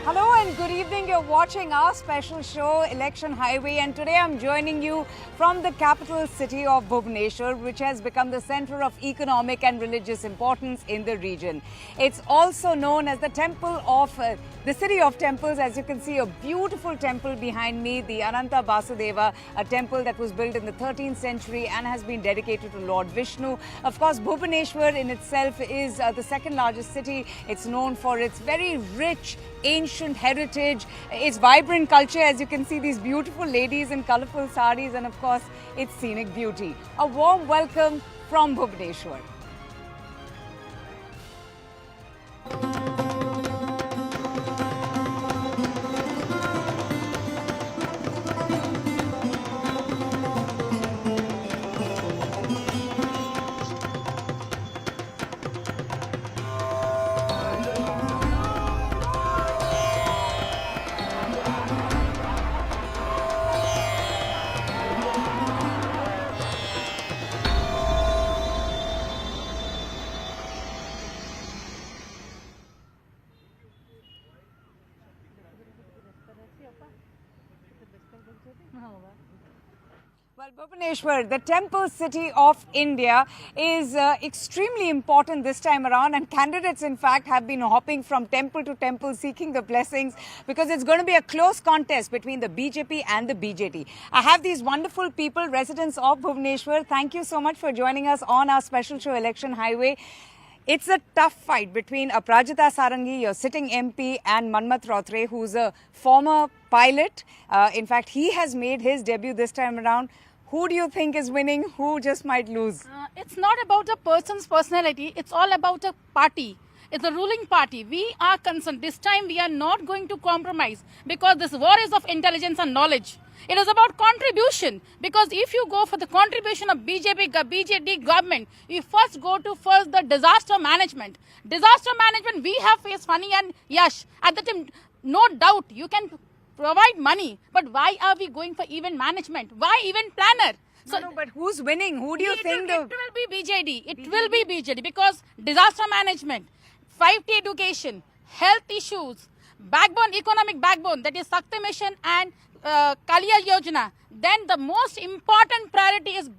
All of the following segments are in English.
Hello and good evening. You're watching our special show, Election Highway, and today I'm joining you from the capital city of Bhubaneswar, which has become the center of economic and religious importance in the region. It's also known as the temple of the city of temples. As you can see, a beautiful temple behind me, the Ananta Vasudeva, a temple that was built in the 13th century and has been dedicated to Lord Vishnu. Of course, Bhubaneswar in itself is the second largest city. It's known for its very rich, ancient heritage, its vibrant culture. As you can see, these beautiful ladies in colorful saris, and of course its scenic beauty. A warm welcome from Bhubaneswar. Well, Bhubaneswar, the temple city of India, is extremely important this time around, and candidates in fact have been hopping from temple to temple seeking the blessings, because it's going to be a close contest between the BJP and the BJD. I have these wonderful people, residents of Bhubaneswar. Thank you so much for joining us on our special show, Election Highway. It's a tough fight between Aparajita Sarangi, your sitting MP, and Manmath Rautre, who's a former pilot. In fact, he has made his debut this time around. Who do you think is winning? Who just might lose? It's not about a person's personality. It's all about a party. It's a ruling party. We are concerned. This time we are not going to compromise, because this war is of intelligence and knowledge. It is about contribution, because if you go for the contribution of BJD government, you first go to the disaster management. Disaster management, we have faced Fani and Yash. At the time, no doubt, you can provide money, but why are we going for event management? Why event planner? So, no, but who's winning? Who do you think? It will be BJD. It will be BJD, because disaster management, 5T education, health issues, economic backbone, that is Sakti Mission and Kaliya Yojana. Then the most important priority is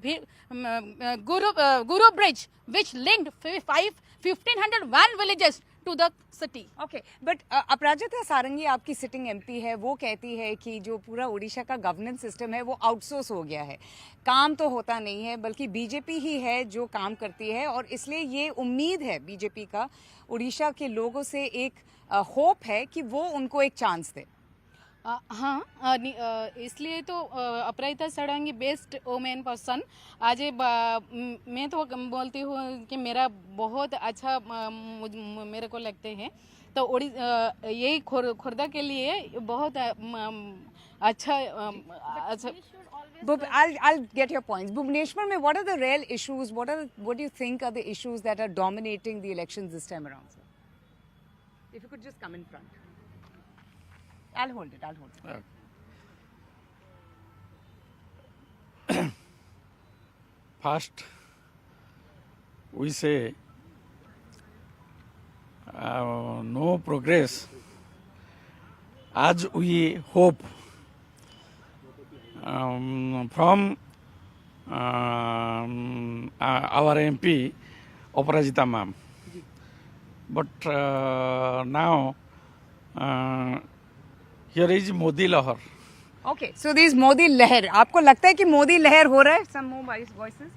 Guru Bridge, which linked 1,501 villages to the city. Okay, but अपराजिता सारंगी आपकी sitting MP है, वो कहती है कि जो पूरा उड़ीसा का governance system है वो आउटसोर्स हो गया है, काम तो होता नहीं है, बल्कि बीजेपी ही है जो काम करती है, और इसलिए ये उम्मीद है बीजेपी का उड़ीसा के लोगों से एक होप है कि वो उनको एक चांस दे. हाँ, इसलिए तो अपराजिता सारंगी बेस्ट वोमेन पर्सन. आज मैं तो बोलती हूँ कि मेरा बहुत अच्छा मेरे को लगते हैं, तो यही खुर्दा के लिए बहुत अच्छा. I'll get your points. Bhubaneswar mein, what are the real issues? What do you think are the issues that are dominating the elections this time around, sir? If you could just come in front. I'll hold it. First, we say no progress, as we hope from our MP, Aparajita ma'am. But now, here is Modi Lahar. Okay, so this Modi Lahar. आपको लगता है कि मोदी लहर हो रहा है? Some more voices.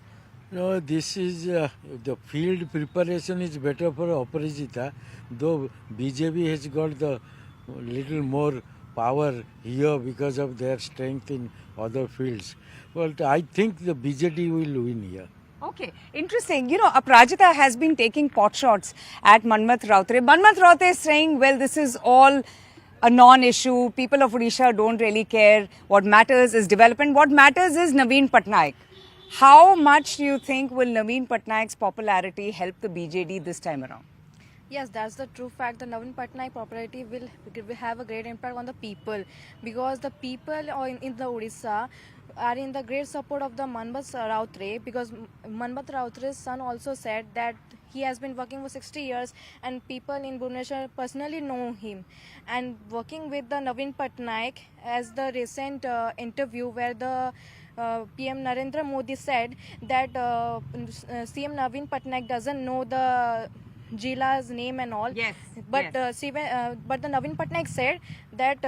No, this is the field preparation is better for Aparajita, though BJP has got the little more power here because of their strength in other fields. But I think the BJD will win here. Okay, interesting. You know, Aparajita has been taking pot shots at Manmath Rautre. Manmath Rautre is saying, well, this is all a non-issue. People of Odisha don't really care. What matters is development. What matters is Naveen Patnaik. How much do you think will Naveen Patnaik's popularity help the BJD this time around? Yes, that's the true fact. The Naveen Patnaik popularity will have a great impact on the people, because the people in the Odisha are in the great support of the Manbat Rautre, because Manbat Rautre's son also said that he has been working for 60 years and people in Bhubaneswar personally know him. And working with the Navin Patnaik, as the recent interview where the PM Narendra Modi said that CM Navin Patnaik doesn't know the Jila's name and all. Yes, But yes. but the Navin Patnaik said that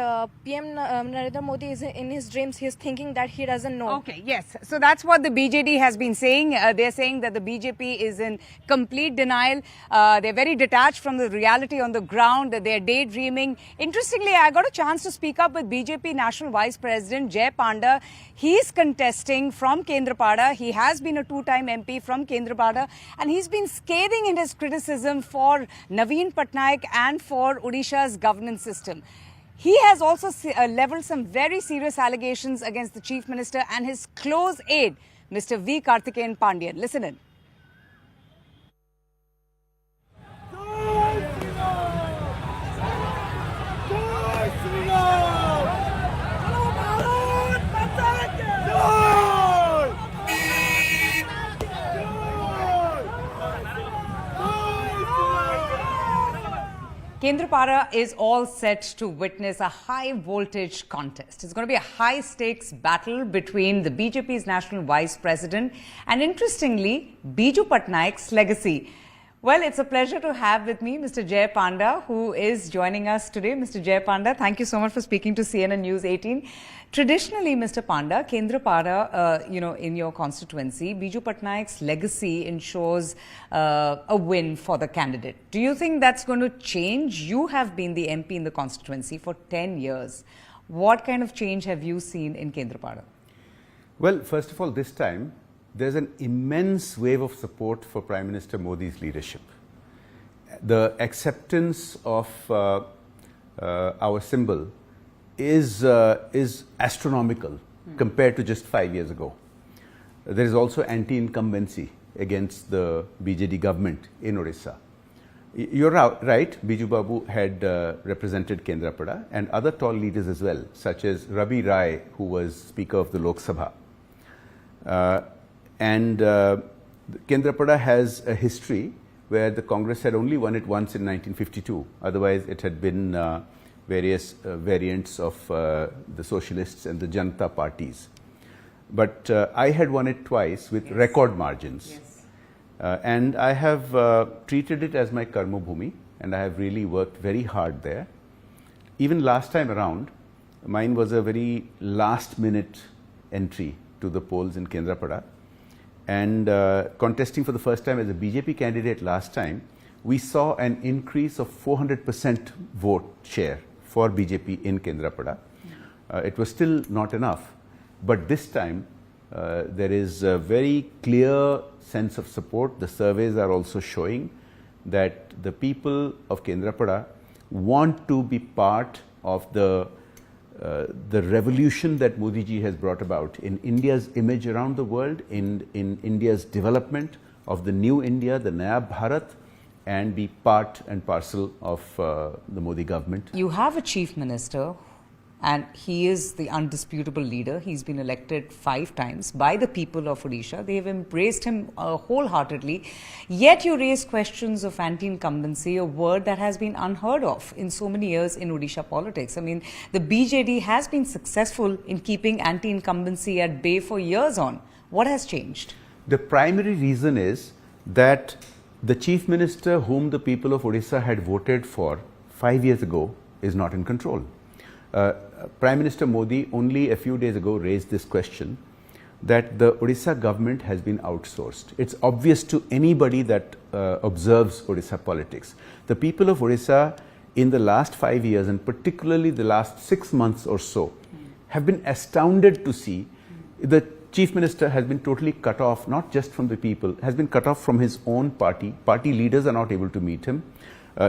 PM Narendra Modi is in his dreams. He's thinking that he doesn't know. Okay, yes. So that's what the BJD has been saying. They're saying that the BJP is in complete denial. They're very detached from the reality on the ground, that they're daydreaming. Interestingly, I got a chance to speak up with BJP National Vice President Jay Panda. He's contesting from Kendrapada. He has been a two-time MP from Kendrapada, and he's been scathing in his criticism for Navin Patnaik and for Odisha's governance system. He has also levelled some very serious allegations against the Chief Minister and his close aide, Mr. V. Karthikeyan Pandian. Listen in. Kendrapada is all set to witness a high voltage contest. It's going to be a high stakes battle between the BJP's national vice president and, interestingly, Biju Patnaik's legacy. Well, it's a pleasure to have with me Mr. Jay Panda, who is joining us today. Mr. Jay Panda, thank you so much for speaking to CNN News 18. Traditionally, Mr. Panda, Kendrapada, in your constituency, Biju Patnaik's legacy ensures a win for the candidate. Do you think that's going to change? You have been the MP in the constituency for 10 years. What kind of change have you seen in Kendrapada? Well, first of all, this time, there's an immense wave of support for Prime Minister Modi's leadership. The acceptance of our symbol is astronomical compared to just 5 years ago. There is also anti-incumbency against the BJD government in Odisha. You're right, Biju Babu had represented Kendrapada and other tall leaders as well, such as Rabi Rai, who was Speaker of the Lok Sabha. Kendrapada has a history where the Congress had only won it once in 1952. Otherwise, it had been various variants of the socialists and the Janata parties. But I had won it twice with record margins. Yes. And I have treated it as my karma bhumi, and I have really worked very hard there. Even last time around, mine was a very last minute entry to the polls in Kendrapada. And contesting for the first time as a BJP candidate last time, we saw an increase of 400% vote share for BJP in Kendrapada. It was still not enough, but this time there is a very clear sense of support. The surveys are also showing that the people of Kendrapada want to be part of the revolution that Modi ji has brought about in India's image around the world, in India's development of the new India, the Naya Bharat, and be part and parcel of the Modi government. You have a chief minister, and he is the undisputable leader. He's been elected 5 times by the people of Odisha. They have embraced him wholeheartedly. Yet you raise questions of anti-incumbency, a word that has been unheard of in so many years in Odisha politics. I mean, the BJD has been successful in keeping anti-incumbency at bay for years on. What has changed? The primary reason is that the chief minister whom the people of Odisha had voted for 5 years ago is not in control. Prime Minister Modi only a few days ago raised this question that the Odisha government has been outsourced. It's obvious to anybody that observes Odisha politics. The people of Odisha in the last 5 years, and particularly the last 6 months or so, have been astounded to see the Chief Minister has been totally cut off, not just from the people, has been cut off from his own party. Party leaders are not able to meet him.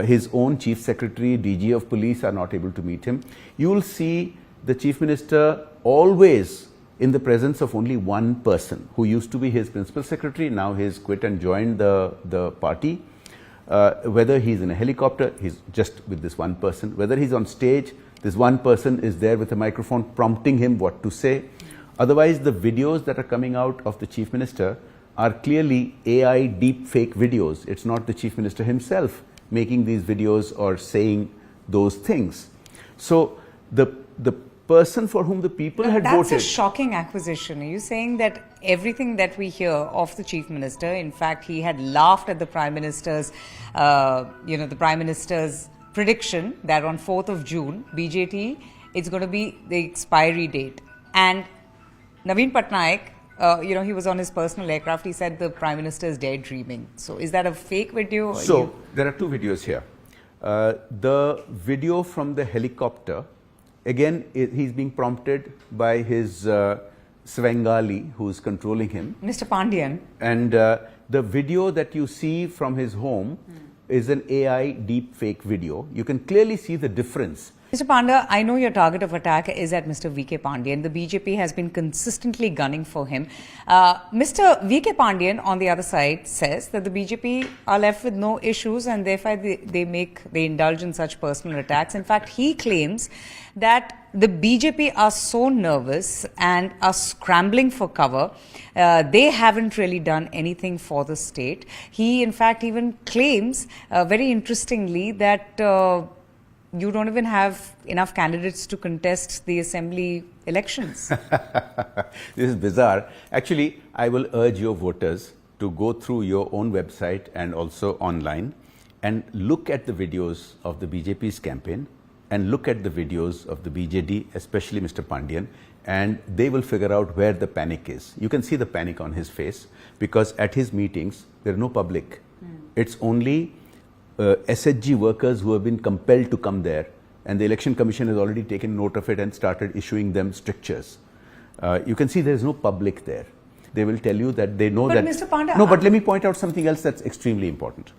His own Chief Secretary, DG of Police are not able to meet him. You will see the Chief Minister always in the presence of only one person who used to be his Principal Secretary. Now he has quit and joined the party. Whether he's in a helicopter, he's just with this one person. Whether he's on stage, this one person is there with a microphone prompting him what to say. Otherwise, the videos that are coming out of the Chief Minister are clearly AI deep fake videos. It's not the Chief Minister himself making these videos or saying those things. So the person for whom the people had That's voted. a shocking acquisition. Are you saying that everything that we hear of the Chief Minister, in fact, he had laughed at the Prime Minister's, the Prime Minister's prediction that on 4th of June, BJT, it's going to be the expiry date. And Naveen Patnaik, he was on his personal aircraft. He said the Prime Minister is daydreaming. So is that a fake video? So there are two videos here. The video from the helicopter, again, he's being prompted by his Svengali, who is controlling him. Mr. Pandian. And the video that you see from his home is an AI deep fake video. You can clearly see the difference. Mr. Panda, I know your target of attack is at Mr. V.K. Pandian. The BJP has been consistently gunning for him. Mr. V.K. Pandian, on the other side, says that the BJP are left with no issues and therefore they indulge in such personal attacks. In fact, he claims that the BJP are so nervous and are scrambling for cover. They haven't really done anything for the state. He, in fact, even claims, very interestingly, that you don't even have enough candidates to contest the assembly elections. This is bizarre. Actually, I will urge your voters to go through your own website and also online and look at the videos of the BJP's campaign and look at the videos of the BJD, especially Mr. Pandian, and they will figure out where the panic is. You can see the panic on his face because at his meetings, there are no public. It's only SHG workers who have been compelled to come there, and the Election Commission has already taken note of it and started issuing them strictures. You can see there is no public there. They will tell you that they know that. But Mr. Panda, no, but let me point out something else that's extremely important.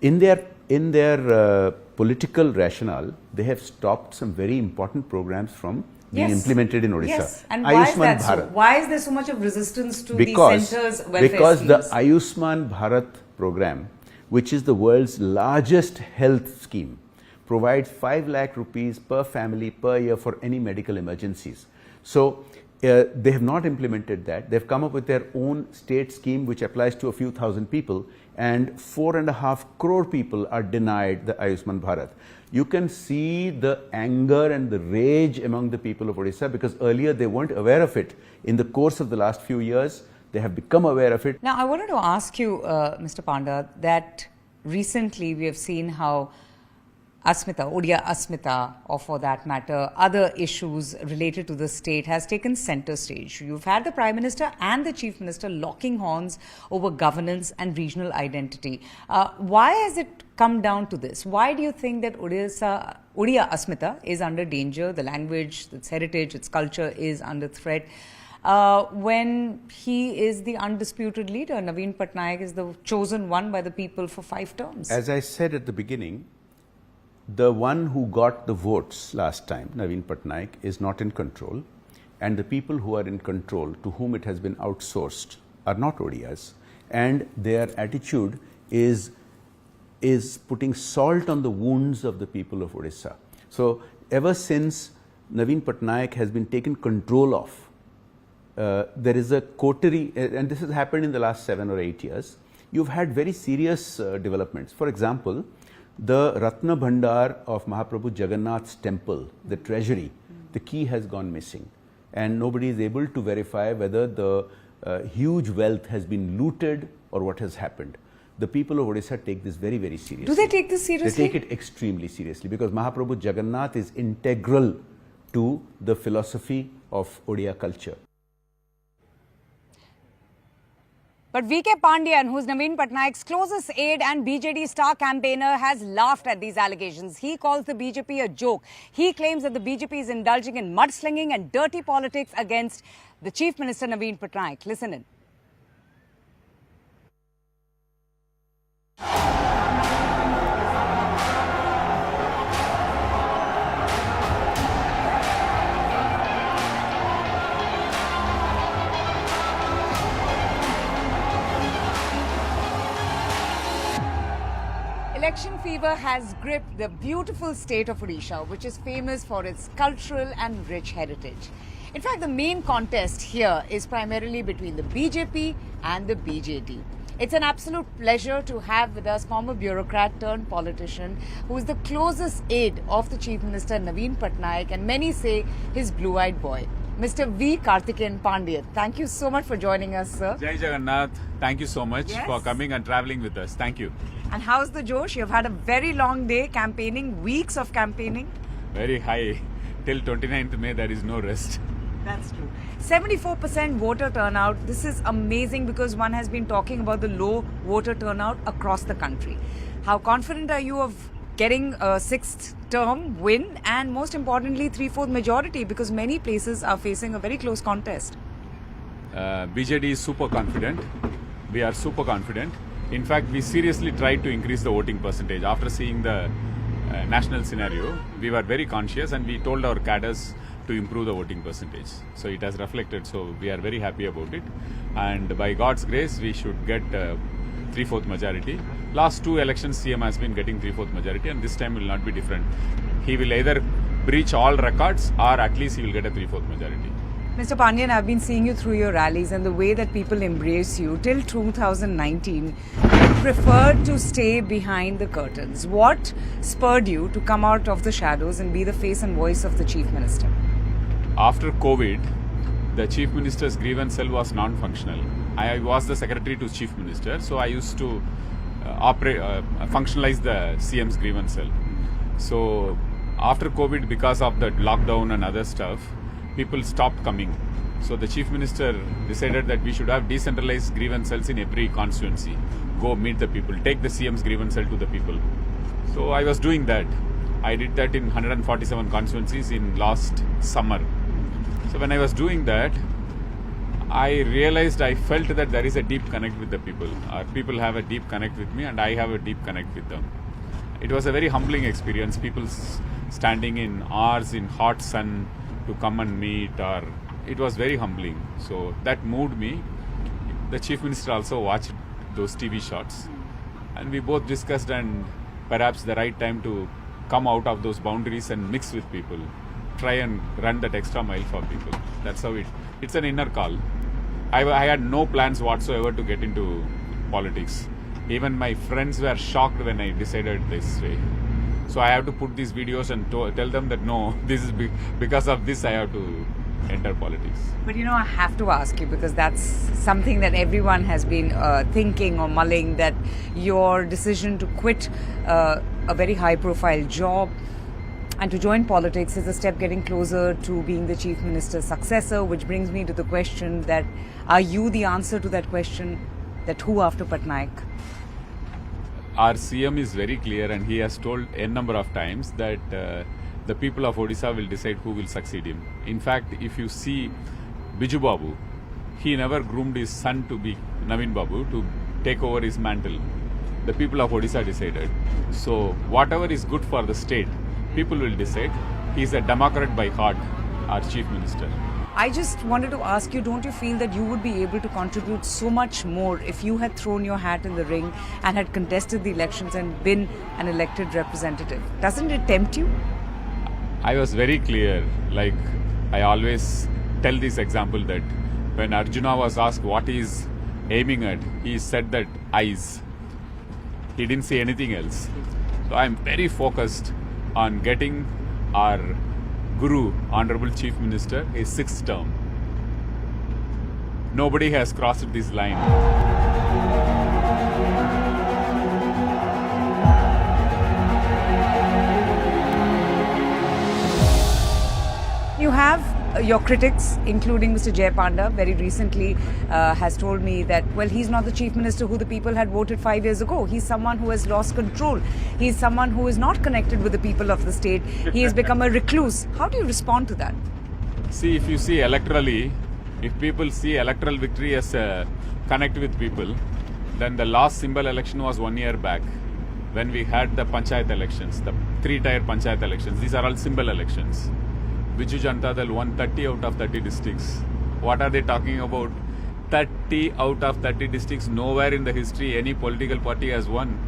In their political rationale, they have stopped some very important programs from being implemented in Odisha. Yes, and why is that so? Why is there so much of resistance to the centre's welfare because the schemes? Ayushman Bharat program, which is the world's largest health scheme, provides 5 lakh rupees per family per year for any medical emergencies. So they have not implemented that. They've come up with their own state scheme which applies to a few thousand people, and 4.5 crore people are denied the Ayushman Bharat. You can see the anger and the rage among the people of Odisha because earlier they weren't aware of it. In the course of the last few years, they have become aware of it. Now, I wanted to ask you, Mr. Panda, that recently we have seen how Asmita, Odia Asmita, or for that matter, other issues related to the state has taken center stage. You've had the Prime Minister and the Chief Minister locking horns over governance and regional identity. Why has it come down to this? Why do you think that Odia Asmita is under danger? The language, its heritage, its culture is under threat. When he is the undisputed leader, Naveen Patnaik is the chosen one by the people for 5 terms. As I said at the beginning, the one who got the votes last time, Naveen Patnaik, is not in control, and the people who are in control, to whom it has been outsourced, are not Odias, and their attitude is putting salt on the wounds of the people of Odisha. So ever since Naveen Patnaik has been taken control of, there is a coterie, and this has happened in the last 7 or 8 years. You've had very serious developments. For example, the Ratna Bhandar of Mahaprabhu Jagannath's temple, the treasury, the key has gone missing, and nobody is able to verify whether the huge wealth has been looted or what has happened. The people of Odisha take this very, very seriously. Do they take this seriously? They take it extremely seriously because Mahaprabhu Jagannath is integral to the philosophy of Odia culture. But V.K. Pandian, who's Naveen Patnaik's closest aide and BJD star campaigner, has laughed at these allegations. He calls the BJP a joke. He claims that the BJP is indulging in mudslinging and dirty politics against the Chief Minister Naveen Patnaik. Listen in. Election fever has gripped the beautiful state of Odisha, which is famous for its cultural and rich heritage. In fact, the main contest here is primarily between the BJP and the BJD. It's an absolute pleasure to have with us former bureaucrat turned politician who is the closest aide of the Chief Minister Naveen Patnaik, and many say his blue-eyed boy, Mr. V. Karthikeyan Pandian. Thank you so much for joining us, sir. Jai Jagannath, thank you so much for coming and traveling with us. Thank you. And how's the Josh? You've had a very long day campaigning, weeks of campaigning. Very high. Till 29th May, there is no rest. That's true. 74% voter turnout. This is amazing because one has been talking about the low voter turnout across the country. How confident are you of getting a sixth term win and most importantly 3/4 majority, because many places are facing a very close contest? BJD is super confident. We are super confident. In fact, we seriously tried to increase the voting percentage. After seeing the national scenario, we were very conscious and we told our cadres to improve the voting percentage. So it has reflected. So we are very happy about it. And by God's grace, we should get 3/4 majority. Last two elections, CM has been getting 3/4 majority, and this time will not be different. He will either breach all records or at least he will get a 3/4 majority. Mr. Pandian, I've been seeing you through your rallies and the way that people embrace you. Till 2019, you preferred to stay behind the curtains. What spurred you to come out of the shadows and be the face and voice of the Chief Minister? After COVID, the Chief Minister's grievance cell was non-functional. I was the Secretary to Chief Minister, so I used to functionalize the CM's grievance cell. So after COVID, because of the lockdown and other stuff, people stopped coming. So the Chief Minister decided that we should have decentralized grievance cells in every constituency. Go meet the people, take the CM's grievance cell to the people. So I was doing that. I did that in 147 constituencies in last summer. So when I was doing that, I realized, I felt that there is a deep connect with the people. People have a deep connect with me and I have a deep connect with them. It was a very humbling experience. People standing in hours in hot sun to come and meet, or it was very humbling. So that moved me. The Chief Minister also watched those TV shots and we both discussed, and perhaps the right time to come out of those boundaries and mix with people, try and run that extra mile for people. That's how it's an inner call. I had no plans whatsoever to get into politics. Even my friends were shocked when I decided this way. So I have to put these videos and tell them that no, this is because of this I have to enter politics. But I have to ask you, because that's something that everyone has been thinking or mulling, that your decision to quit a very high profile job and to join politics is a step getting closer to being the Chief Minister's successor, which brings me to the question that, are you the answer to that question, that who after Patnaik? Our CM is very clear and he has told a number of times that the people of Odisha will decide who will succeed him. In fact, if you see Biju Babu, he never groomed his son to be Naveen Babu to take over his mantle. The people of Odisha decided. So whatever is good for the state, people will decide. He is a Democrat by heart, our Chief Minister. I just wanted to ask you, don't you feel that you would be able to contribute so much more if you had thrown your hat in the ring and had contested the elections and been an elected representative? Doesn't it tempt you? I was very clear. Like I always tell this example that when Arjuna was asked what he is aiming at, he said that eyes. He didn't say anything else. So I am very focused on getting our Guru, Honorable Chief Minister, his sixth term. Nobody has crossed this line. You have your critics, including Mr. Jay Panda, very recently has told me that, well, he's not the Chief Minister who the people had voted 5 years ago. He's someone who has lost control. He's someone who is not connected with the people of the state. He has become a recluse. How do you respond to that? See, if you see electorally, if people see electoral victory as a connect with people, then the last symbol election was 1 year back when we had the Panchayat elections, the 3-tier Panchayat elections. These are all symbol elections. Biju Janata Dal won 30 out of 30 districts. What are they talking about? 30 out of 30 districts. Nowhere in the history any political party has won.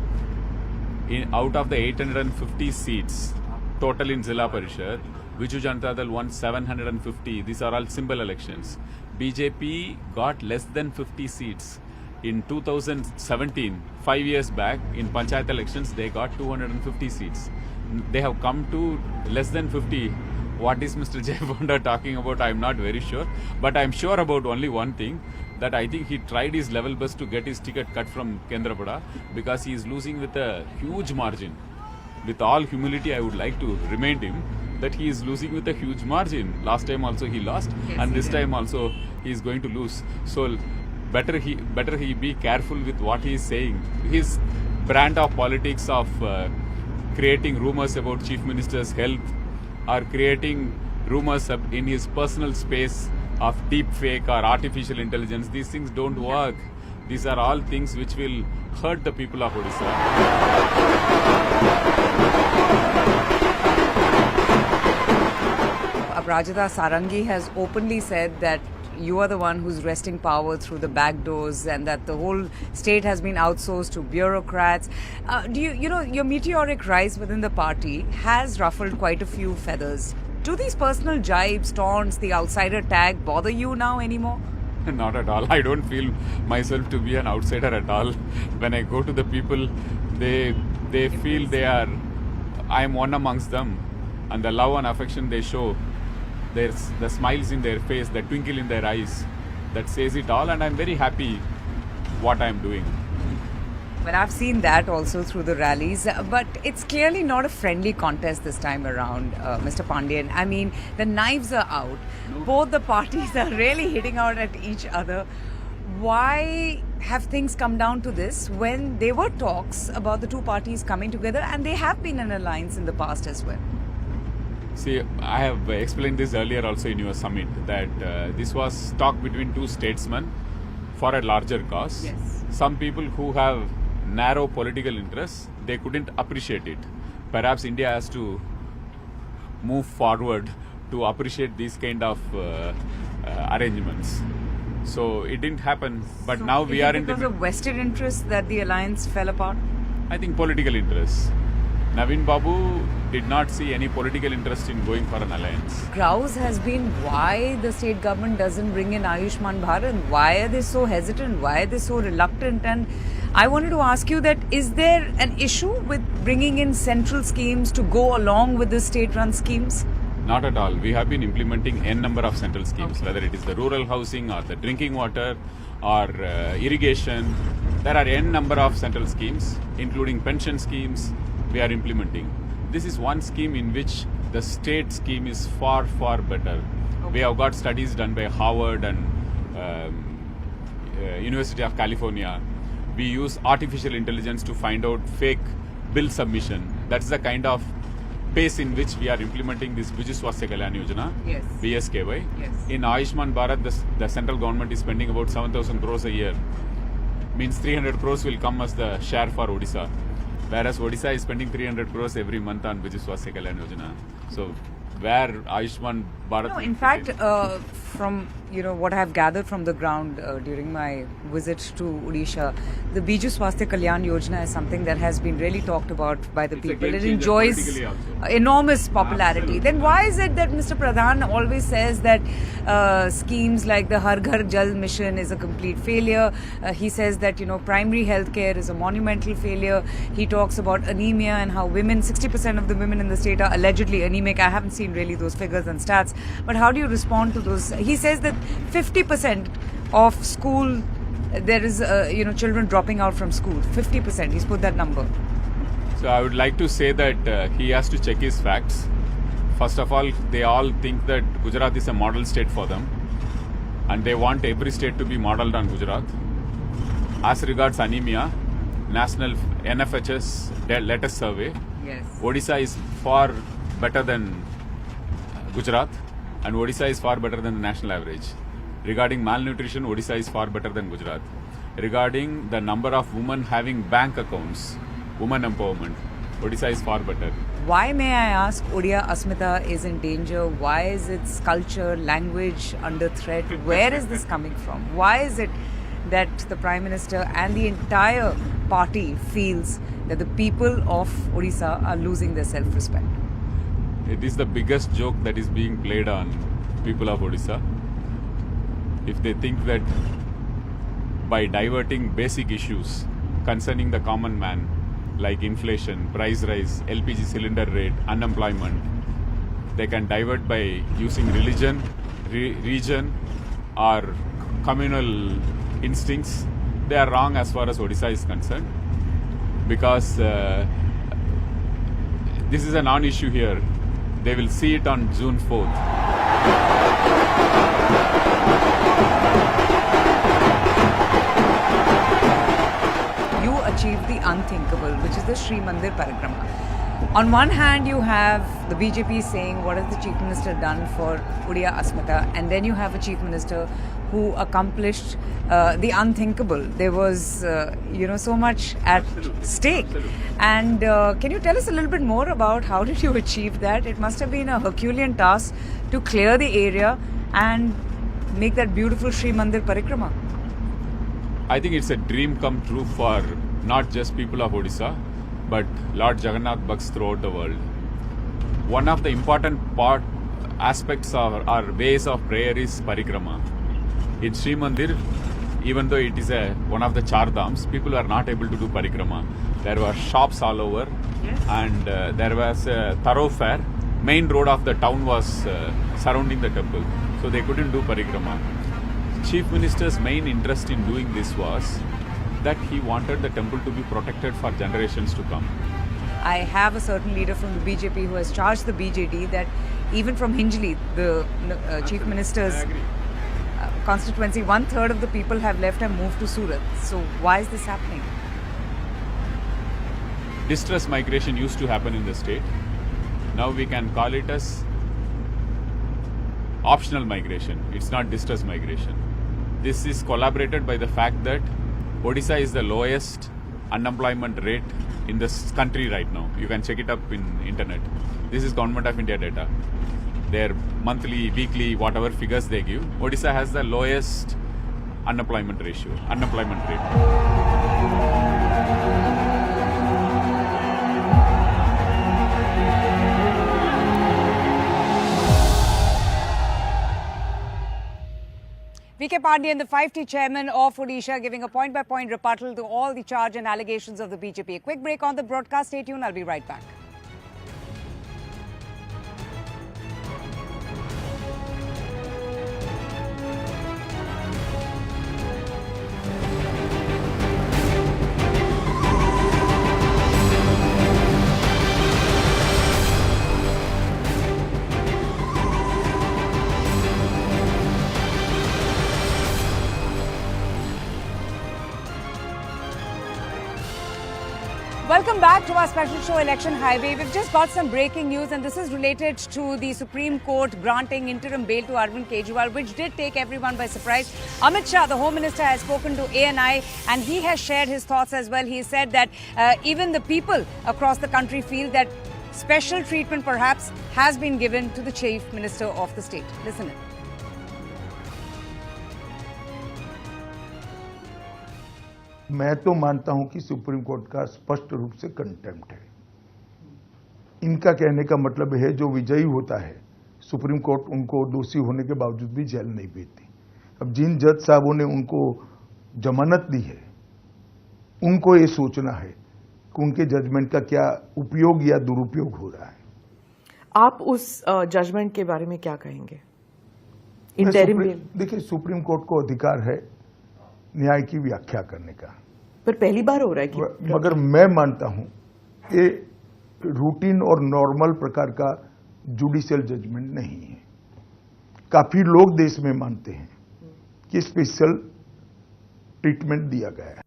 Out of the 850 seats total in Zilla Parishad, Biju Janata Dal won 750. These are all symbol elections. BJP got less than 50 seats. In 2017, 5 years back, in Panchayat elections, they got 250 seats. They have come to less than 50. What is Mr. Jay Panda talking about? I'm not very sure. But I'm sure about only one thing, that I think he tried his level best to get his ticket cut from Kendrapada because he is losing with a huge margin. With all humility, I would like to remind him that he is losing with a huge margin. Last time also he lost, and this time also he is going to lose. So better he be careful with what he is saying. His brand of politics of creating rumors about Chief Minister's health or creating rumors in his personal space of deep fake or artificial intelligence, these things don't work. These are all things which will hurt the people of Odisha. Rajada Sarangi has openly said that you are the one who's wresting power through the back doors and that the whole state has been outsourced to bureaucrats. Your meteoric rise within the party has ruffled quite a few feathers. Do these personal jibes, taunts, the outsider tag bother you now anymore? Not at all. I don't feel myself to be an outsider at all. When I go to the people, they feel I am one amongst them, and the love and affection they show, there's the smiles in their face, the twinkle in their eyes, that says it all, and I'm very happy what I'm doing. Well, I've seen that also through the rallies, but it's clearly not a friendly contest this time around, Mr. Pandian. I mean, the knives are out. Both the parties are really hitting out at each other. Why have things come down to this when there were talks about the two parties coming together, and they have been in alliance in the past as well? See, I have explained this earlier also in your summit, that this was talk between two statesmen for a larger cause. Yes. Some people who have narrow political interests, they couldn't appreciate it. Perhaps India has to move forward to appreciate these kind of arrangements. So it didn't happen, but So now we are in because of vested interests that the alliance fell apart? I think political interests. Naveen Babu did not see any political interest in going for an alliance. Grouse has been why the state government doesn't bring in Ayushman Bharat. Why are they so hesitant? Why are they so reluctant? And I wanted to ask you that, is there an issue with bringing in central schemes to go along with the state-run schemes? Not at all. We have been implementing n number of central schemes, whether it is the rural housing or the drinking water or irrigation. There are n number of central schemes, including pension schemes, we are implementing. This is one scheme in which the state scheme is far, far better. We have got studies done by Harvard and University of California. We use artificial intelligence to find out fake bill submission. That's the kind of pace in which we are implementing this Biju Swasthya Kalyan Yojana, Yes. BSKY. Yes. In Ayushman Bharat, the central government is spending about 7,000 crores a year. Means 300 crores will come as the share for Odisha. Whereas Odisha is spending 300 crores every month on Biju Swasthya Kalyan Yojana. So where Ayushman Bharat... No, in fact, from what I have gathered from the ground during my visit to Odisha, the Biju Swasthya Kalyan Yojana is something that has been really talked about by the It's a people. game It changer enjoys politically also. enormous popularity. Absolutely. Then why is it that Mr. Pradhan always says that schemes like the Har Ghar Jal mission is a complete failure? He says that, primary health care is a monumental failure. He talks about anemia and how 60% of the women in the state are allegedly anemic. I haven't seen really those figures and stats. But how do you respond to those? He says that 50% of school, there is, children dropping out from school. 50%, he's put that number. So I would like to say that he has to check his facts. First of all, they all think that Gujarat is a model state for them. And they want every state to be modeled on Gujarat. As regards anemia, National NFHS latest survey, Yes. Odisha is far better than Gujarat, and Odisha is far better than the national average. Regarding malnutrition, Odisha is far better than Gujarat. Regarding the number of women having bank accounts, women empowerment, Odisha is far better. Why, may I ask, Odia Asmita is in danger? Why is its culture, language under threat? Where is this coming from? Why is it that the Prime Minister and the entire party feels that the people of Odisha are losing their self-respect? it is the biggest joke that is being played on people of Odisha. If they think that by diverting basic issues concerning the common man, like inflation, price rise, LPG cylinder rate, unemployment, they can divert by using religion, region, or communal instincts, they are wrong as far as Odisha is concerned, because this is a non-issue here. They will see it on June 4th. You achieved the unthinkable, which is the Sri Mandir Parikrama. On one hand, you have the BJP saying, what has the Chief Minister done for Odia Asmita? And then you have a Chief Minister who accomplished the unthinkable. There was, so much at stake. And can you tell us a little bit more about how did you achieve that? It must have been a Herculean task to clear the area and make that beautiful Sri Mandir Parikrama. I think it's a dream come true for not just people of Odisha, but Lord Jagannath Bhakts throughout the world. One of the important aspects of our ways of prayer is parikrama. In Sri Mandir, even though it is one of the Char Dhams, people were not able to do parikrama. There were shops all over, and there was a thoroughfare. Main road of the town was surrounding the temple, so they couldn't do parikrama. Chief Minister's main interest in doing this was that he wanted the temple to be protected for generations to come. I have a certain leader from the BJP who has charged the BJD that even from Hinjli, the Chief Minister's constituency, 1/3 of the people have left and moved to Surat. So why is this happening? Distress migration used to happen in the state. Now we can call it as optional migration. It's not distress migration. This is collaborated by the fact that Odisha is the lowest unemployment rate in this country right now. You can check it up in internet. This is Government of India data. Their monthly, weekly, whatever figures they give. Odisha has the lowest unemployment rate. V.K. Pandian, the 5T chairman of Odisha, giving a point-by-point rebuttal to all the charge and allegations of the BJP. A quick break on the broadcast. Stay tuned. I'll be right back. Welcome back to our special show, Election Highway. We've just got some breaking news, and this is related to the Supreme Court granting interim bail to Arvind Kejriwal, which did take everyone by surprise. Amit Shah, the Home Minister, has spoken to ANI, and he has shared his thoughts as well. He said that even the people across the country feel that special treatment perhaps has been given to the Chief Minister of the state. Listen in. मैं तो मानता हूं कि supreme court का स्पष्ट रूप से contempt है। इनका कहने का मतलब है जो विजयी होता है सुप्रीम कोर्ट उनको दोषी होने के बावजूद भी जेल नहीं भेजती। अब जिन जज साहबों ने उनको जमानत दी है उनको ये सोचना है कि उनके जजमेंट का क्या उपयोग या दुरुपयोग हो रहा है। आप उस जजमेंट के बारे में क्या कहेंगे? इंटरिम बेल, देखिए सुप्रीम कोर्ट को अधिकार है न्याय की व्याख्या करने का, पर पहली बार हो रहा है कि मगर मैं मानता हूं ये रूटीन और नॉर्मल प्रकार का जुडिशियल जजमेंट नहीं है। काफी लोग देश में मानते हैं कि स्पेशल ट्रीटमेंट दिया गया है।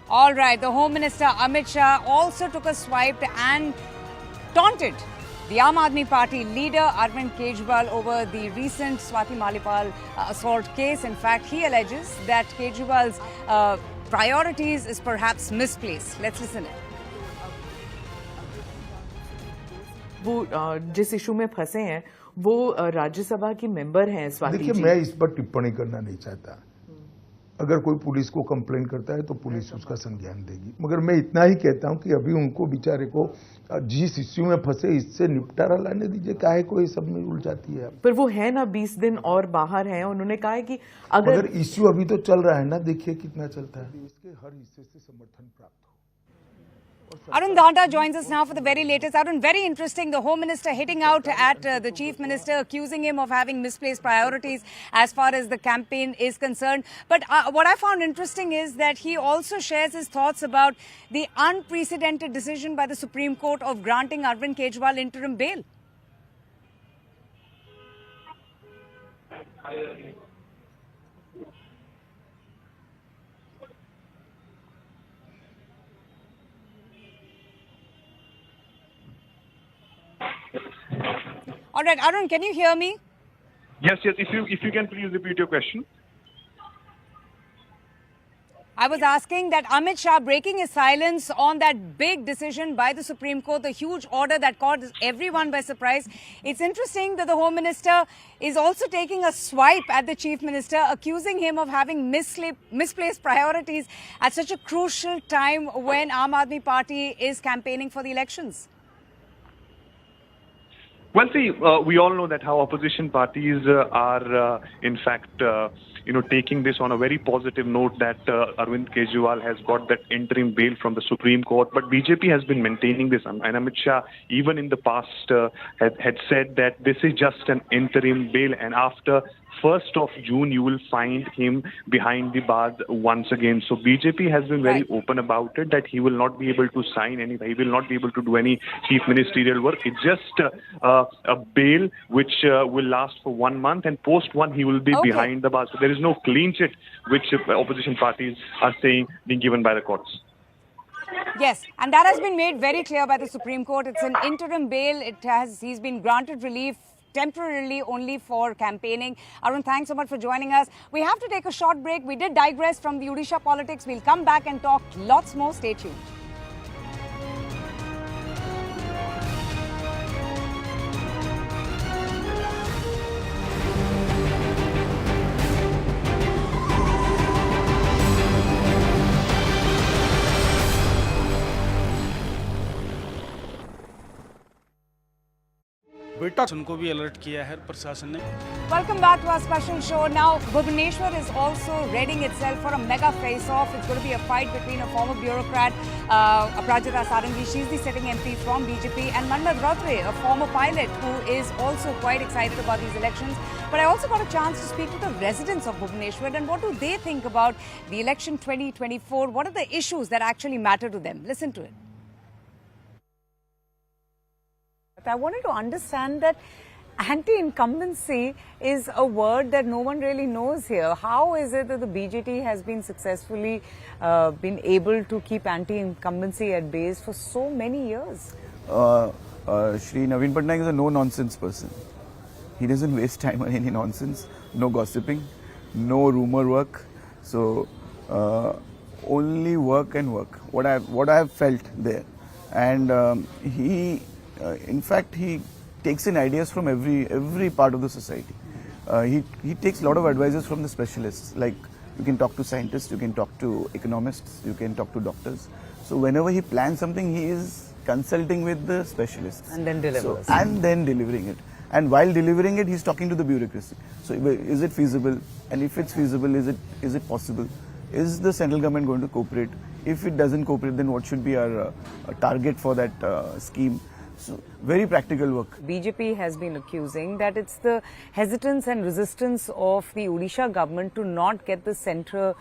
All right, the Home Minister Amit Shah also took a swipe and taunted the Aam Aadmi Party leader Arvind Kejriwal over the recent Swati Malipal assault case. In fact, he alleges that Kejriwal's priorities is perhaps misplaced. Let's listen in. वो जिस issue में फंसे हैं वो राज्यसभा की member हैं स्वाति जी। देखिए मैं इस पर टिप्पणी करना नहीं चाहता। अगर कोई पुलिस को कंप्लेन करता है तो पुलिस उसका संज्ञान देगी। मगर मैं इतना ही कहता हूं कि अभी उनको बेचारे को जिस इश्यू में फंसे इससे निपटारा लाने दीजिए, काहे को ये सब में उलझाती है। पर वो है ना 20 दिन और बाहर हैं, उन्होंने कहा है कि अगर इश्यू अभी तो चल रहा है ना, देखिए कितना चलता है। इसके हर हिस्से से समर्थन प्राप्त हो। Arun Dhanda joins us now for the very latest. Arun, very interesting. The Home Minister hitting out at the Chief Minister, accusing him of having misplaced priorities as far as the campaign is concerned. But what I found interesting is that he also shares his thoughts about the unprecedented decision by the Supreme Court of granting Arvind Kejriwal interim bail. All right, Arun, can you hear me? Yes. If you can please repeat your question. I was asking that Amit Shah breaking his silence on that big decision by the Supreme Court, the huge order that caught everyone by surprise. It's interesting that the Home Minister is also taking a swipe at the Chief Minister, accusing him of having misplaced priorities at such a crucial time when Aam Aadmi Party is campaigning for the elections. Well, see, we all know that how opposition parties are, in fact, taking this on a very positive note that Arvind Kejriwal has got that interim bail from the Supreme Court. But BJP has been maintaining this, and Amit Shah, even in the past, had said that this is just an interim bail, and after 1st of June, you will find him behind the bars once again. So BJP has been very open about it, that he will not be able to sign any, he will not be able to do any chief ministerial work. It's just a bail which will last for 1 month, and post one he will be behind the bars. So there is no clean chit which opposition parties are saying being given by the courts. Yes, and that has been made very clear by the Supreme Court. It's an interim bail. He's been granted relief temporarily only for campaigning. Arun, thanks so much for joining us. We have to take a short break. We did digress from the Odisha politics. We'll come back and talk lots more. Stay tuned. बेटा उनको भी alert किया है प्रशासन ने। Welcome back to our special show. Now, Bhubaneshwar is also readying itself for a mega face-off. It's going to be a fight between a former bureaucrat, Aprajita Sarangi. She's the sitting MP from BJP, and Manmad Ratre, a former pilot who is also quite excited about these elections. But I also got a chance to speak to the residents of Bhubaneshwar and what do they think about the election 2024? What are the issues that actually matter to them? Listen to it. I wanted to understand that anti-incumbency is a word that no one really knows here. How is it that the BJD has been successfully been able to keep anti-incumbency at bay for so many years? Shri Naveen Patnaik is a no-nonsense person. He doesn't waste time on any nonsense, no gossiping, no rumor work. So only work and work. What I have felt there, and in fact, he takes in ideas from every part of the society. He takes a lot of advices from the specialists. Like, you can talk to scientists, you can talk to economists, you can talk to doctors. So whenever he plans something, he is consulting with the specialists. And then delivers. And then delivering it. And while delivering it, he's talking to the bureaucracy. So is it feasible? And if it's feasible, is it possible? Is the central government going to cooperate? If it doesn't cooperate, then what should be our target for that scheme? So, very practical work. BJP has been accusing that it's the hesitance and resistance of the Odisha government to not get the central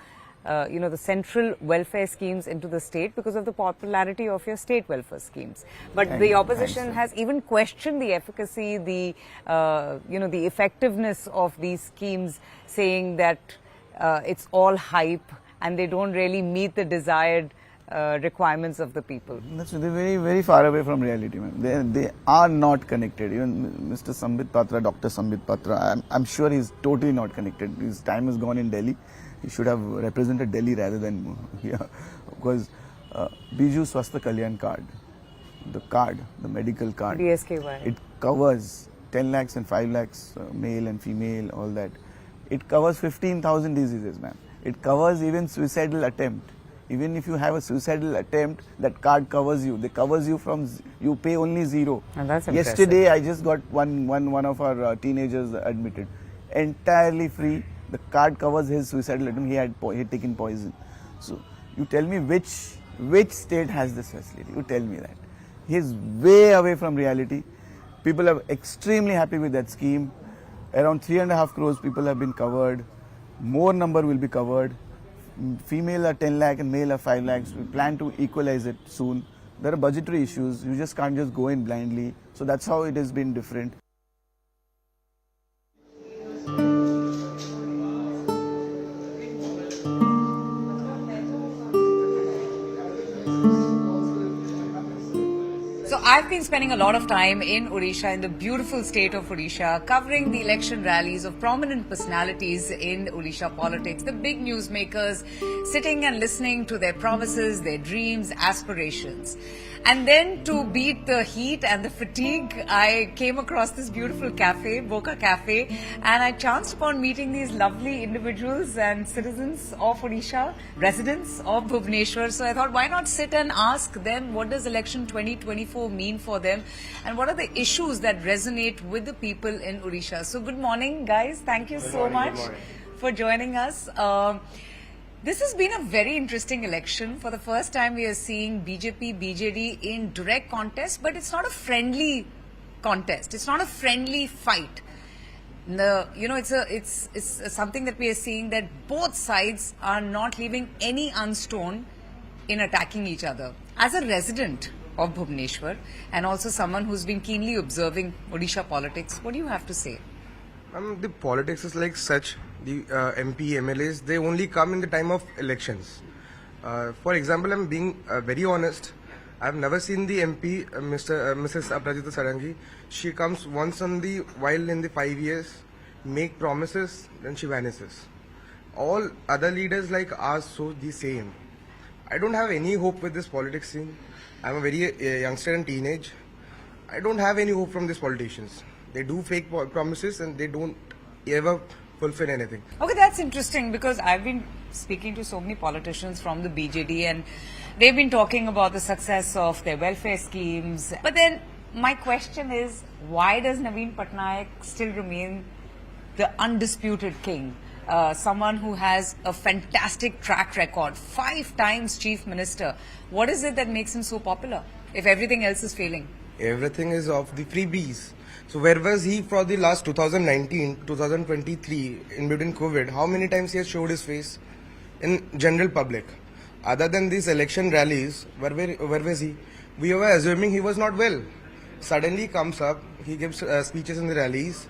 welfare schemes into the state because of the popularity of your state welfare schemes. But the opposition has even questioned the efficacy, the effectiveness of these schemes, saying that it's all hype and they don't really meet the desired requirements of the people. They're very, very far away from reality, ma'am. They are not connected. Even Mr. Sambit Patra, Dr. Sambit Patra, I'm sure he's totally not connected. His time has gone in Delhi. He should have represented Delhi rather than here. Because Biju Swasthya Kalyan card, the medical card, BSKY, it covers 10 lakhs and 5 lakhs, male and female, all that. It covers 15,000 diseases, ma'am. It covers even suicidal attempt. Even if you have a suicidal attempt, that card covers you. They covers you from, you pay only 0. And that's impressive. Yesterday, I just got one of our teenagers admitted. Entirely free. The card covers his suicidal attempt. He had taken poison. So, you tell me which state has this facility? You tell me that. He is way away from reality. People are extremely happy with that scheme. Around 3.5 crores people have been covered. More number will be covered. Female are 10 lakh and male are 5 lakhs. We plan to equalize it soon. There are budgetary issues. You just can't just go in blindly. So that's how it has been different. So I've been spending a lot of time in Odisha, in the beautiful state of Odisha, covering the election rallies of prominent personalities in Odisha politics, the big newsmakers, sitting and listening to their promises, their dreams, aspirations. And then to beat the heat and the fatigue, I came across this beautiful cafe, Boca Cafe, and I chanced upon meeting these lovely individuals and citizens of Odisha, residents of Bhubaneshwar. So I thought, why not sit and ask them what does election 2024 mean for them and what are the issues that resonate with the people in Odisha. So good morning, guys. Thank you so much for joining us. This has been a very interesting election. For the first time, we are seeing BJP, BJD in direct contest, but it's not a friendly contest. It's not a friendly fight. It's something that we are seeing that both sides are not leaving any unstone in attacking each other. As a resident of Bhubaneswar and also someone who's been keenly observing Odisha politics, what do you have to say? The politics is like such. The MP, MLAs, they only come in the time of elections. For example, I'm being very honest. I've never seen the MP, Mrs. Aprajita Sarangi. She comes once in the 5 years, make promises, then she vanishes. All other leaders like are so the same. I don't have any hope with this politics scene. I'm a very youngster and teenage. I don't have any hope from these politicians. They do fake promises and they don't ever fulfill anything. Okay, that's interesting because I've been speaking to so many politicians from the BJD and they've been talking about the success of their welfare schemes. But then my question is, why does Naveen Patnaik still remain the undisputed king? Someone who has a fantastic track record, 5 times chief minister. What is it that makes him so popular if everything else is failing? Everything is of the freebies. So where was he for the last 2019, 2023, in between COVID? How many times he has showed his face in general public? Other than these election rallies, where was he? We were assuming he was not well. Suddenly he comes up, he gives speeches in the rallies.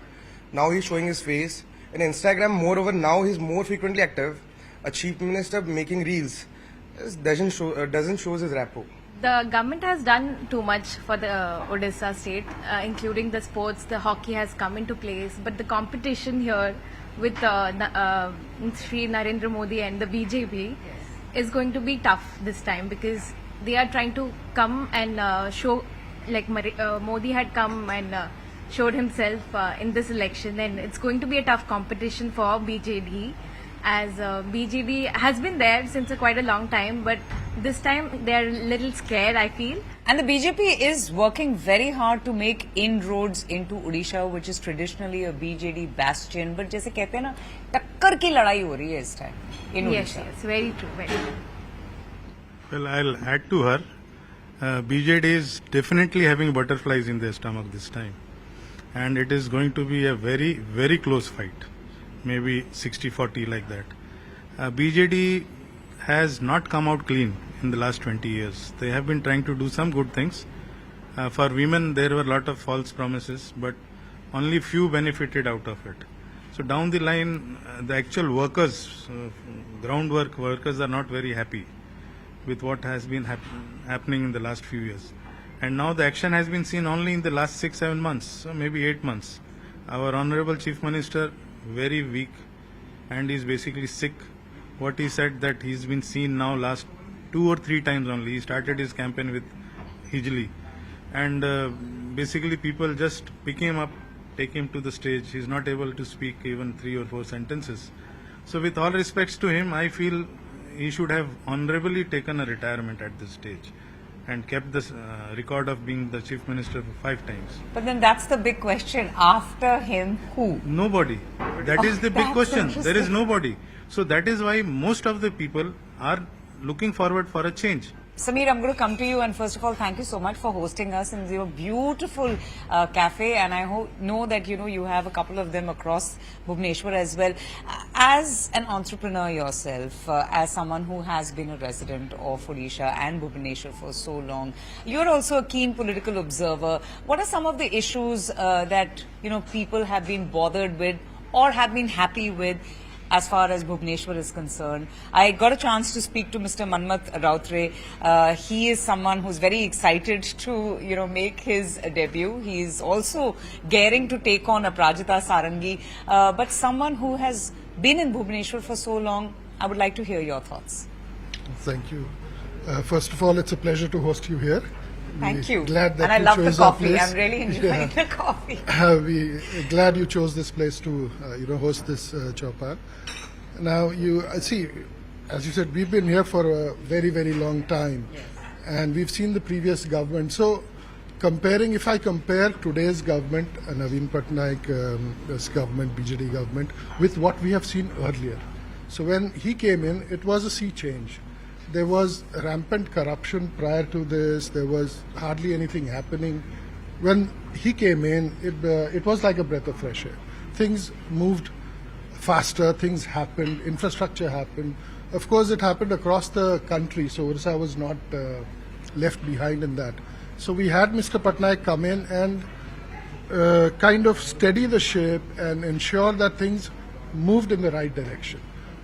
Now he's showing his face. In Instagram, moreover, now he's more frequently active. A chief minister making reels doesn't show his rapport. The government has done too much for the Odisha state, including the sports. The hockey has come into place, but the competition here with Shri Narendra Modi and the BJP is going to be tough this time because they are trying to come and show, like Modi had come and showed himself in this election, and it's going to be a tough competition for BJD. As BJD has been there since quite a long time, but this time they are a little scared, I feel. And the BJP is working very hard to make inroads into Odisha, which is traditionally a BJD bastion. But जैसे कहते हैं ना, टक्कर की लड़ाई हो रही है इस time in Odisha. Yes, very true, very true. Well, I'll add to her. BJD is definitely having butterflies in their stomach this time, and it is going to be a very, very close fight. Maybe 60-40 like that. BJD has not come out clean in the last 20 years. They have been trying to do some good things. For women, there were a lot of false promises, but only few benefited out of it. So down the line, the actual workers, groundwork workers are not very happy with what has been happening in the last few years. And now the action has been seen only in the last 6-7 months, so maybe 8 months. Our Honorable Chief Minister, very weak, and he's basically sick. What he said that he's been seen now last 2 or 3 times only. He started his campaign with Hijli, and basically people just pick him up, take him to the stage. He's not able to speak even 3 or 4 sentences. So with all respects to him, I feel he should have honorably taken a retirement at this stage and kept the record of being the chief minister for 5 times. But then that's the big question. After him, who? Nobody. That is the big That's question. There is interesting. nobody. So that is why most of the people are looking forward for a change. Sameer, I'm going to come to you, and first of all, thank you so much for hosting us in your beautiful cafe, and I know that you have a couple of them across Bhubaneswar as well. As an entrepreneur yourself, as someone who has been a resident of Odisha and Bhubaneswar for so long, you're also a keen political observer. What are some of the issues that people have been bothered with or have been happy with as far as Bhubaneswar is concerned? I got a chance to speak to Mr. Manmat Rautre. He is someone who's very excited to, make his debut. He is also gearing to take on Aprajita Sarangi. But someone who has been in Bhubaneswar for so long, I would like to hear your thoughts. Thank you. First of all, it's a pleasure to host you here. Thank you. Glad that and I you love the chose our coffee. place. I'm really enjoying the coffee. We're glad you chose this place to host this chopar. Now see, as you said, we've been here for a very, very long time, and we've seen the previous government. So if I compare today's government, Naveen Patnaik's government, BJD government, with what we have seen earlier. So when he came in, it was a sea change. There was rampant corruption prior to this. There was hardly anything happening. When he came in, it was like a breath of fresh air. Things moved faster, things happened, infrastructure happened. Of course, it happened across the country, so Odisha was not left behind in that. So we had Mr. Patnaik come in and kind of steady the ship and ensure that things moved in the right direction.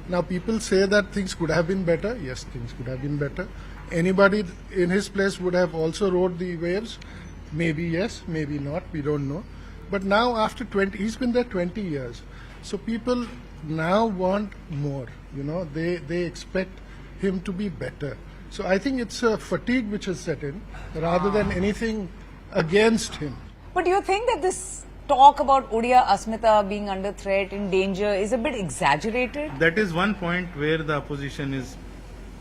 Now, people say that things could have been better. Yes, things could have been better. Anybody in his place would have also rode the waves. Maybe yes, maybe not. We don't know. But now, after he's been there 20 years. So people now want more. They expect him to be better. So I think it's a fatigue which has set in, rather than anything against him. But do you think that this talk about Odia Asmita being under threat, in danger, is a bit exaggerated? That is one point where the opposition is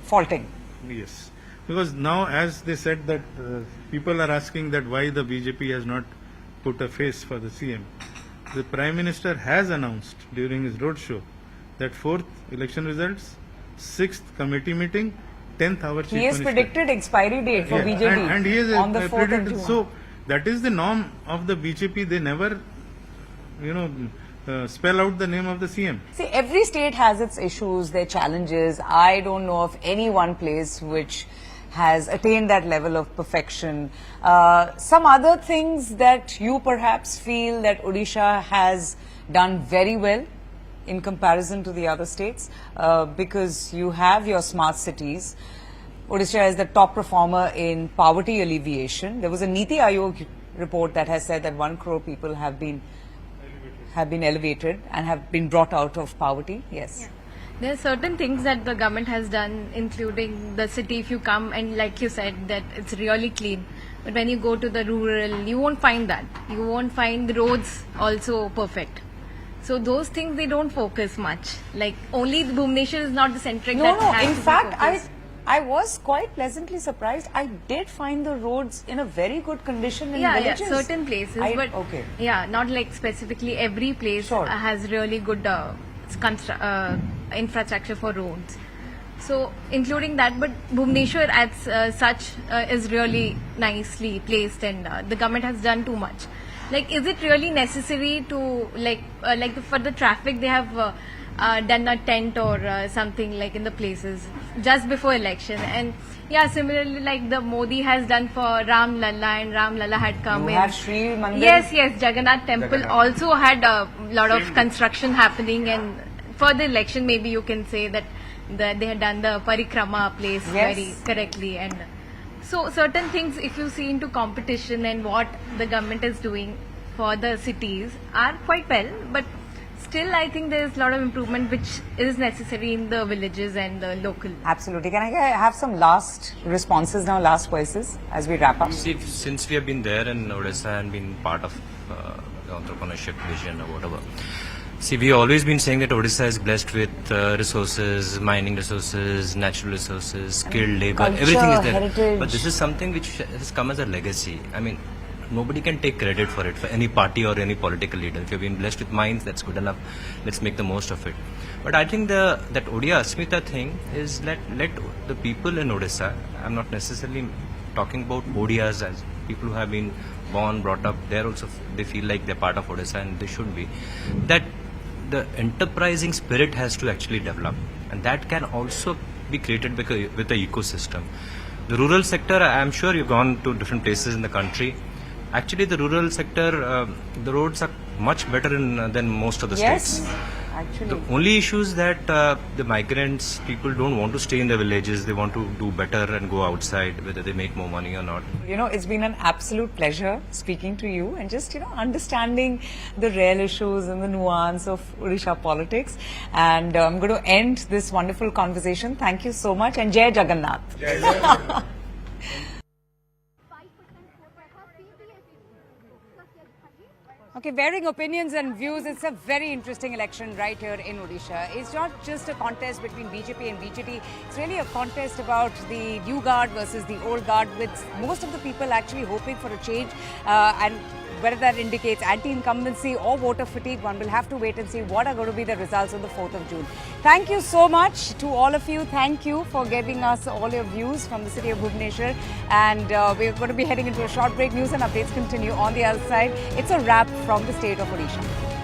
faulting. Yes, because now, as they said, that people are asking that why the BJP has not put a face for the CM. The Prime Minister has announced during his roadshow that 4th election results, 6th committee meeting, 10th our Chief Minister. He has predicted expiry date for BJD and he has on the 4th of June. So that is the norm of the BJP. They never, spell out the name of the CM. See, every state has its issues, their challenges. I don't know of any one place which has attained that level of perfection. Some other things that you perhaps feel that Odisha has done very well in comparison to the other states, because you have your smart cities. Odisha is the top performer in poverty alleviation. There was a Niti Aayog report that has said that 1 crore people have been elevated and have been brought out of poverty. Yes. Yeah. There are certain things that the government has done, including the city. If you come and, like you said, that it's really clean. But when you go to the rural, you won't find that. You won't find the roads also perfect. So those things they don't focus much. Like only Bhubaneswar is not the centric. No, in fact, I was quite pleasantly surprised. I did find the roads in a very good condition in villages. Yeah, certain places, okay. Yeah, not like specifically every place has really good infrastructure for roads. So, including that, but Bhubaneswar as such is really nicely placed, and the government has done too much. Like, is it really necessary to for the traffic they have done a tent or something like in the places just before election? And yeah, similarly like the Modi has done for Ram Lalla, and Ram Lalla had come in. Have Sri Mandir? Yes, Jagannath temple also had a lot of construction happening, and for the election maybe you can say that they had done the Parikrama place very correctly. And so certain things, if you see into competition and what the government is doing for the cities, are quite well, but still I think there is a lot of improvement which is necessary in the villages and the local. Absolutely. Can I have some last responses now, last voices as we wrap up? See, since we have been there in Odisha and been part of the entrepreneurship vision or whatever, See, we've always been saying that Odisha is blessed with resources, mining resources, natural resources, skilled labor, culture, everything is there. heritage. But this is something which has come as a legacy. I mean, nobody can take credit for it, for any party or any political leader. If you've been blessed with mines, that's good enough. Let's make the most of it. But I think that Odia Asmita thing is let the people in Odisha, I'm not necessarily talking about Odias as people who have been born, brought up, they feel like they're part of Odisha and they should be, that the enterprising spirit has to actually develop, and that can also be created with the ecosystem. The rural sector, I'm sure you've gone to different places in the country. Actually, the rural sector, the roads are much better than most of the states. Actually. The only issue is that the migrants, people don't want to stay in their villages. They want to do better and go outside, whether they make more money or not. You know, it's been an absolute pleasure speaking to you and just, understanding the real issues and the nuance of Odisha politics. And I'm going to end this wonderful conversation. Thank you so much, and Jai Jagannath. Jai Jagannath. Okay, varying opinions and views. It's a very interesting election right here in Odisha. It's not just a contest between BJP and BJD. It's really a contest about the new guard versus the old guard, with most of the people actually hoping for a change. And whether that indicates anti-incumbency or voter fatigue, one will have to wait and see what are going to be the results on the 4th of June. Thank you so much to all of you. Thank you for giving us all your views from the city of Bhubaneswar. And we're going to be heading into a short break. News and updates continue on the other side. It's a wrap from the state of Odisha.